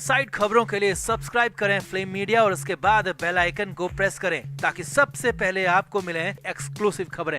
Side खबरों के लिए सब्सक्राइब करें फ्लेम मीडिया और उसके बाद बेल आइकन को प्रेस करें ताकि सबसे पहले आपको मिले एक्सक्लूसिव खबरें।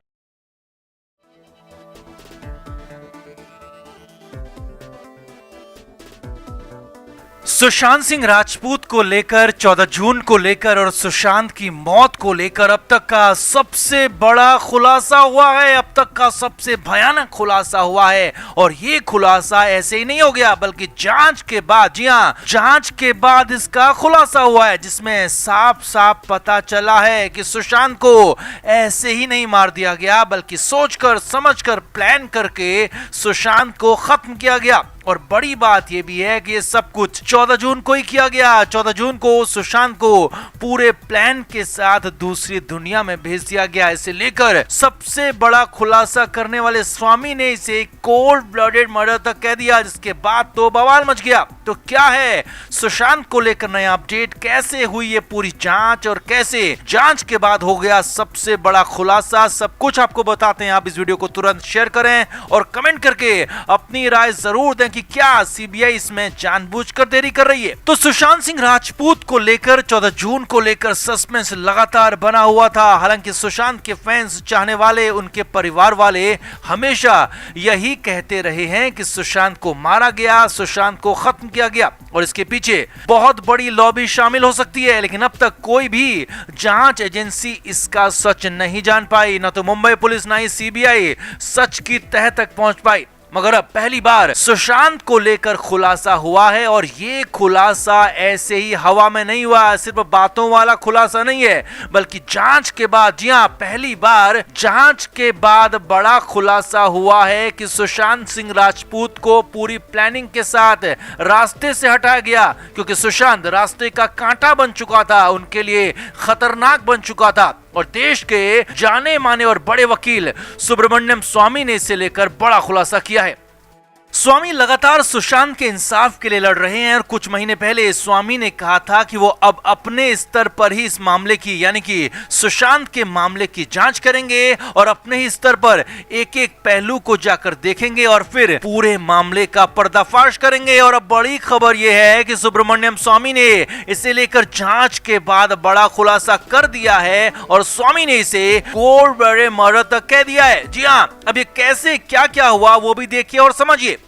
सुशांत सिंह राजपूत को लेकर 14 जून को लेकर और सुशांत की मौत को लेकर अब तक का सबसे बड़ा खुलासा हुआ है, अब तक का सबसे भयानक खुलासा हुआ है। और ये खुलासा ऐसे ही नहीं हो गया बल्कि जांच के बाद, जी हां, जांच के बाद इसका खुलासा हुआ है जिसमें साफ साफ पता चला है कि सुशांत को ऐसे ही नहीं मार दिया गया बल्कि सोचकर समझकर प्लान करके सुशांत को खत्म किया गया। और बड़ी बात यह भी है कि ये सब कुछ 14 जून को ही किया गया। 14 जून को सुशांत को पूरे प्लान के साथ दूसरी दुनिया में भेज दिया गया। इसे लेकर सबसे बड़ा खुलासा करने वाले स्वामी ने इसे कोल्ड ब्लडेड मर्डर तक कह दिया, जिसके बाद तो बवाल मच गया। तो क्या है सुशांत को लेकर नया अपडेट, कैसे हुई ये पूरी जांच और कैसे जांच के बाद हो गया सबसे बड़ा खुलासा, सब कुछ आपको बताते हैं। आप इस वीडियो को तुरंत शेयर करें और कमेंट करके अपनी राय जरूर दें कि क्या सीबीआई इसमें जानबूझकर देरी कर रही है। तो सुशांत सिंह राजपूत को लेकर 14 जून को लेकर सस्पेंस लगातार बना हुआ था। हालांकि सुशांत के फैंस, चाहने वाले, उनके परिवार वाले हमेशा यही कहते रहे हैं कि सुशांत को मारा गया, सुशांत को खत्म किया गया और इसके पीछे बहुत बड़ी लॉबी शामिल हो सकती है। लेकिन अब तक कोई भी जांच एजेंसी इसका सच नहीं जान पाई, न तो मुंबई पुलिस ना ही सीबीआई सच की तह तक पहुंच पाई। मगर अब पहली बार सुशांत को लेकर खुलासा हुआ है और ये खुलासा ऐसे ही हवा में नहीं हुआ, सिर्फ बातों वाला खुलासा नहीं है बल्कि जांच के बाद, जी हां, पहली बार जांच के बाद बड़ा खुलासा हुआ है कि सुशांत सिंह राजपूत को पूरी प्लानिंग के साथ रास्ते से हटाया गया, क्योंकि सुशांत रास्ते का कांटा बन चुका था, उनके लिए खतरनाक बन चुका था। और देश के जाने माने और बड़े वकील सुब्रमण्यम स्वामी ने इसे लेकर बड़ा खुलासा किया है। स्वामी लगातार सुशांत के इंसाफ के लिए लड़ रहे हैं और कुछ महीने पहले स्वामी ने कहा था कि वो अब अपने स्तर पर ही इस मामले की, यानी कि सुशांत के मामले की जांच करेंगे और अपने ही स्तर पर एक एक पहलू को जाकर देखेंगे और फिर पूरे मामले का पर्दाफाश करेंगे। और अब बड़ी खबर यह है कि सुब्रमण्यम स्वामी ने इसे लेकर जांच के बाद बड़ा खुलासा कर दिया है और स्वामी ने इसे कोल्ड ब्लडेड मर्डर तक कह दिया है। जी हाँ, अब ये कैसे क्या क्या हुआ वो भी देखिए और समझिए।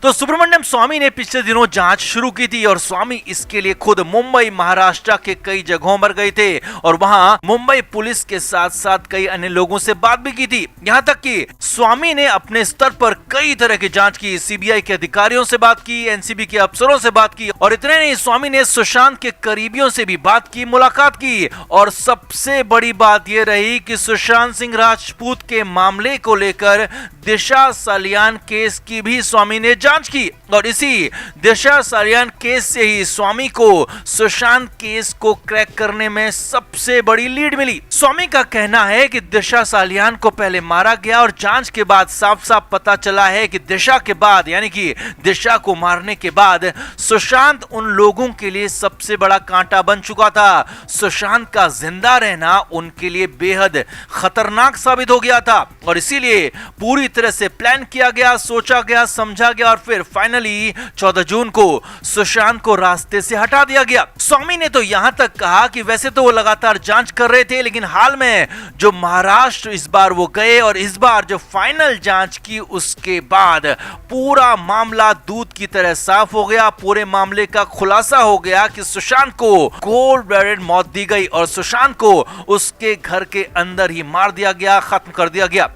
तो सुब्रमण्यम स्वामी ने पिछले दिनों जांच शुरू की थी और स्वामी इसके लिए खुद मुंबई, महाराष्ट्र के कई जगहों पर गए थे और वहां मुंबई पुलिस के साथ साथ कई अन्य लोगों से बात भी की थी। यहां तक कि स्वामी ने अपने स्तर पर कई तरह की जांच की, सीबीआई के अधिकारियों से बात की, एनसीबी के अफसरों से बात की और इतने नहीं, स्वामी ने सुशांत के करीबियों से भी बात की, मुलाकात की। और सबसे बड़ी बात यह रही कि सुशांत सिंह राजपूत के मामले को लेकर दिशा सालियान केस की भी स्वामी ने जांच की और इसी दिशा सालियान केस से ही स्वामी को सुशांत केस को क्रैक करने में सबसे बड़ी लीड मिली। स्वामी का कहना है कि दिशा सालियान को पहले मारा गया और जांच के बाद साफ साफ पता चला है कि दिशा के बाद, यानी कि दिशा को मारने के बाद सुशांत उन लोगों के लिए सबसे बड़ा कांटा बन चुका था। सुशांत का जिंदा रहना उनके लिए बेहद खतरनाक साबित हो गया था और इसीलिए पूरी तरह से प्लान किया गया, सोचा गया, समझा गया और फिर फाइनली 14 जून को सुशांत को रास्ते से हटा दिया गया। स्वामी ने तो यहां तक कहा कि वैसे तो वो लगातार जांच कर रहे थे, लेकिन हाल में जो महाराष्ट्र इस बार वो गए और इस बार जो फाइनल जांच की उसके बाद पूरा मामला दूध की तरह साफ हो गया। पूरे मामले का खुलासा हो गया कि सुशांत को कोल्ड ब्लडेड मौत दी गई और सुशांत को उसके घर के अंदर ही मार दिया गया, खत्म कर दिया गया।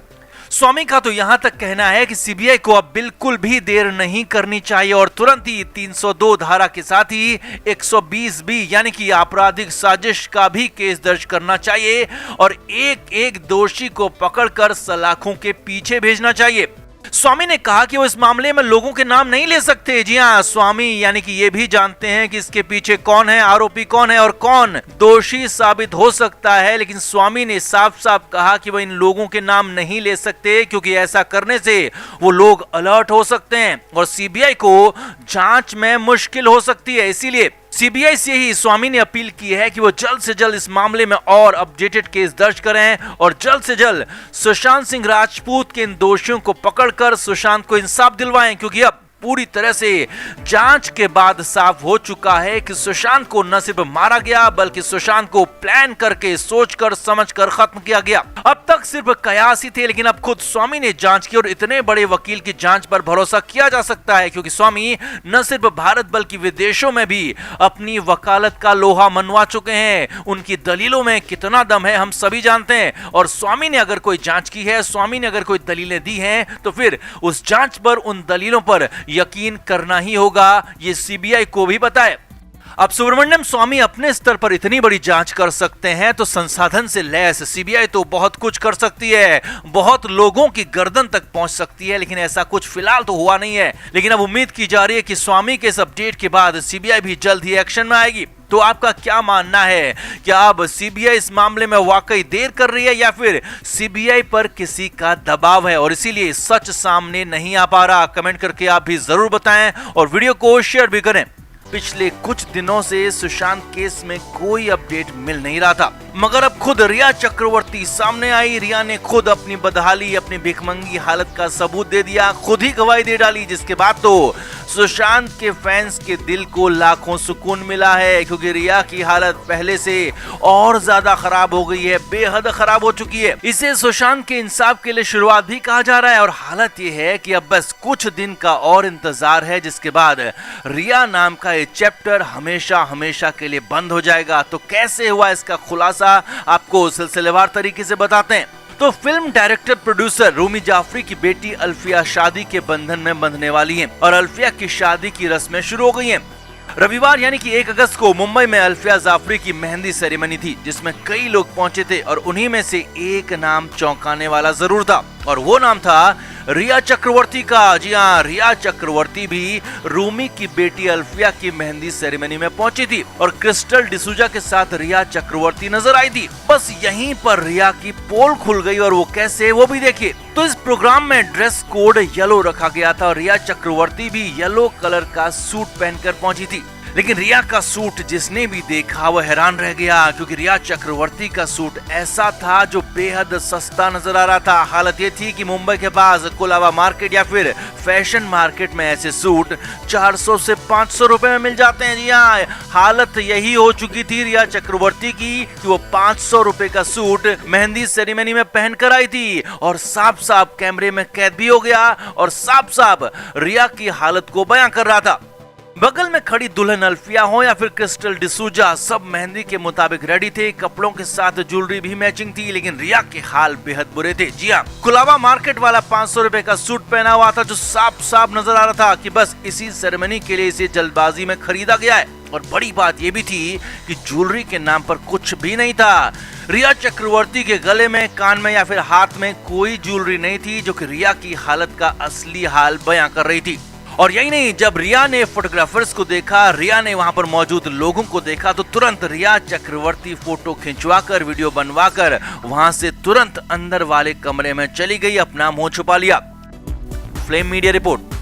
स्वामी का तो यहां तक कहना है कि सीबीआई को अब बिल्कुल भी देर नहीं करनी चाहिए और तुरंत ही 302 धारा के साथ ही 120 बी यानी कि आपराधिक साजिश का भी केस दर्ज करना चाहिए और एक एक दोषी को पकड़कर सलाखों के पीछे भेजना चाहिए। स्वामी ने कहा कि वो इस मामले में लोगों के नाम नहीं ले सकते। जी हाँ, स्वामी यानी कि ये भी जानते हैं कि इसके पीछे कौन है, आरोपी कौन है और कौन दोषी साबित हो सकता है, लेकिन स्वामी ने साफ साफ कहा कि वो इन लोगों के नाम नहीं ले सकते क्योंकि ऐसा करने से वो लोग अलर्ट हो सकते हैं और सीबीआई को जांच में मुश्किल हो सकती है। इसीलिए सीबीआई से ही स्वामी ने अपील की है कि वो जल्द से जल्द इस मामले में और अपडेटेड केस दर्ज करें और जल्द से जल्द सुशांत सिंह राजपूत के इन दोषियों को पकड़कर सुशांत को इंसाफ दिलवाएं, क्योंकि अब पूरी तरह से जांच के बाद साफ हो चुका है कि सुशांत को न सिर्फ मारा गया बल्कि सुशांत को प्लान करके सोचकर समझकर खत्म किया गया। अब तक सिर्फ कयास ही थे, लेकिन अब खुद स्वामी ने जांच की और इतने बड़े वकील की जांच पर भरोसा किया जा सकता है क्योंकि स्वामी न सिर्फ भारत बल्कि विदेशों में भी अपनी वकालत का लोहा मनवा चुके हैं। उनकी दलीलों में कितना दम है हम सभी जानते हैं और स्वामी ने अगर कोई जांच की है, स्वामी ने अगर कोई दलीलें दी हैं तो फिर उस जांच पर, उन दलीलों पर यकीन करना ही होगा। ये सीबीआई को भी पता है। अब सुब्रमण्यम स्वामी अपने स्तर पर इतनी बड़ी जांच कर सकते हैं तो संसाधन से लैस सीबीआई तो बहुत कुछ कर सकती है, बहुत लोगों की गर्दन तक पहुंच सकती है, लेकिन ऐसा कुछ फिलहाल तो हुआ नहीं है। लेकिन अब उम्मीद की जा रही है कि स्वामी के इस अपडेट के बाद सीबीआई भी जल्द ही एक्शन में आएगी। तो आपका क्या मानना है? क्या अब सीबीआई इस मामले में वाकई देर कर रही है या फिर सीबीआई पर किसी का दबाव है और इसीलिए सच सामने नहीं आ पा रहा? कमेंट करके आप भी जरूर बताएं और वीडियो को शेयर भी करें। पिछले कुछ दिनों से सुशांत केस में कोई अपडेट मिल नहीं रहा था, मगर अब खुद रिया चक्रवर्ती सामने आई। रिया ने खुद अपनी बदहाली, अपनी भिखमंगी हालत का सबूत दे दिया, खुद ही गवाही दे डाली, जिसके बाद तो सुशांत के फैंस के दिल को लाखों सुकून मिला है क्योंकि रिया की हालत पहले से और ज्यादा खराब हो गई है, बेहद खराब हो चुकी है। इसे सुशांत के इंसाफ के लिए शुरुआत भी कहा जा रहा है और हालत यह है कि अब बस कुछ दिन का और इंतजार है, जिसके बाद रिया नाम का ये चैप्टर हमेशा हमेशा के लिए बंद हो जाएगा। तो कैसे हुआ इसका खुलासा आपको सिलसिलेवार तरीके से बताते हैं। तो film director producer Rumi Jafri की बेटी अल्फिया शादी के बंधन में बंधने वाली हैं और अल्फिया की शादी की रस्में शुरू हो गई हैं। रविवार यानी कि 1 अगस्त को मुंबई में अल्फिया जाफरी की मेहंदी सेरेमनी थी जिसमें कई लोग पहुंचे थे और उन्हीं में से एक नाम चौंकाने वाला जरूर था और वो नाम था रिया चक्रवर्ती का। जी हाँ, रिया चक्रवर्ती भी रूमी की बेटी अल्फिया की मेहंदी सेरेमनी में पहुंची थी और क्रिस्टल डिसूजा के साथ रिया चक्रवर्ती नजर आई थी। बस यहीं पर रिया की पोल खुल गई और वो कैसे, वो भी देखिए। तो इस प्रोग्राम में ड्रेस कोड येलो रखा गया था और रिया चक्रवर्ती भी येलो कलर का सूट पहनकर पहुंची थी। लेकिन रिया का सूट जिसने भी देखा वह हैरान रह गया क्योंकि रिया चक्रवर्ती का सूट ऐसा था जो बेहद सस्ता नजर आ रहा था। हालत ये थी कि मुंबई के पास कोलाबा मार्केट या फिर फैशन मार्केट में ऐसे सूट 400 से 500 रुपए में मिल जाते हैं। जी हाँ, हालत यही हो चुकी थी रिया चक्रवर्ती की कि वो 500 रुपए का सूट मेहंदी सेरेमनी में पहनकर आई थी और साफ साफ कैमरे में कैद भी हो गया और साफ साफ रिया की हालत को बयां कर रहा था। बगल में खड़ी दुल्हन अल्फिया हो या फिर क्रिस्टल डिसूजा, सब मेहंदी के मुताबिक रेडी थे, कपड़ों के साथ ज्वेलरी भी मैचिंग थी, लेकिन रिया के हाल बेहद बुरे थे। जी हाँ, कोलाबा मार्केट वाला 500 रुपए का सूट पहना हुआ था जो साफ साफ नजर आ रहा था कि बस इसी सेरेमनी के लिए इसे जल्दबाजी में खरीदा गया है। और बड़ी बात यह भी थी कि ज्वेलरी के नाम पर कुछ भी नहीं था। रिया चक्रवर्ती के गले में, कान में या फिर हाथ में कोई ज्वेलरी नहीं थी जो कि रिया की हालत का असली हाल बयां कर रही थी। और यही नहीं, जब रिया ने फोटोग्राफर्स को देखा, रिया ने वहां पर मौजूद लोगों को देखा तो तुरंत रिया चक्रवर्ती फोटो खिंचवाकर, वीडियो बनवाकर वहां से तुरंत अंदर वाले कमरे में चली गई, अपना मुंह छुपा लिया। Flame media report.